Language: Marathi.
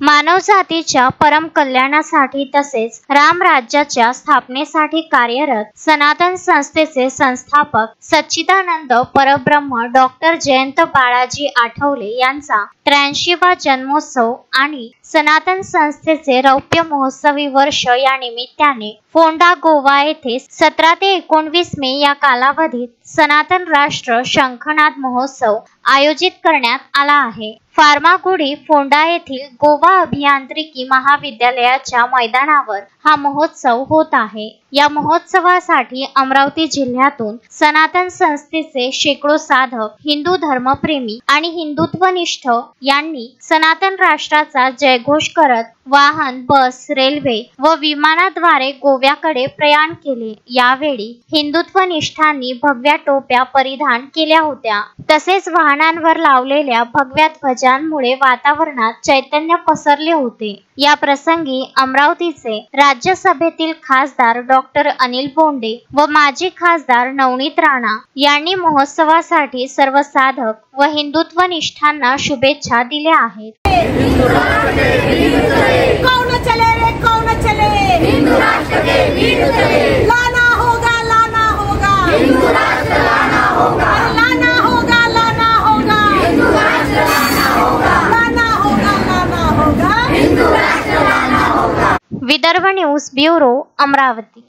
मानवजातीच्या परम कल्याणासाठी तसेच राम राज्याच्या स्थापनेसाठी कार्यरत सनातन संस्थेचे संस्थापक सच्चिदानंद परब्रह्म डॉक्टर जयंत बाळाजी आठवले यांचा 83वा जन्मोत्सव आणि सनातन संस्थेचे रौप्य महोत्सवी वर्ष या निमित्ताने फोंडा गोवा येथे 17 ते 19 मे या कालावधीत सनातन राष्ट्र शंखनाद महोत्सव आयोजित करण्यात आला आहे। फार्मागुडी फोंडा येथील गोवा अभियांत्रिकी महाविद्यालयाच्या मैदानावर हा महोत्सव होत आहे। या महोत्सवासाठी अमरावती जिल्ह्यातून सनातन संस्थेचे शेकडो साधक, हिंदू धर्मप्रेमी आणि हिंदुत्वनिष्ठ यांनी सनातन राष्ट्राचा जयघोष करत वाहन, बस, रेल्वे व विमानाद्वारे गोव्याकडे प्रयाण केले। यावेळी हिंदुत्वनिष्ठांनी भगव्या टोप्या परिधान केल्या होत्या। तसेच वाहनांवर लावलेल्या भगव्या ध्वजांमुळे वातावरणात चैतन्य पसरले होते। या प्रसंगी अमरावतीचे राज्यसभेतील खासदार डॉक्टर अनिल बोंडे व माजी खासदार नवनीत राणा यांनी महोत्सवासाठी सर्व साधक व हिंदुत्वनिष्ठांना शुभेच्छा दिल्या आहेत। कौन चले रे कौन चले, हिंदू राष्ट्र के वीर चले, लाना होगा हिंदू राष्ट्र लाना होगा, लाना होगा हिंदू राष्ट्र लाना होगा हिंदू राष्ट्र लाना होगा। Vidarbha news bureau, Amravati.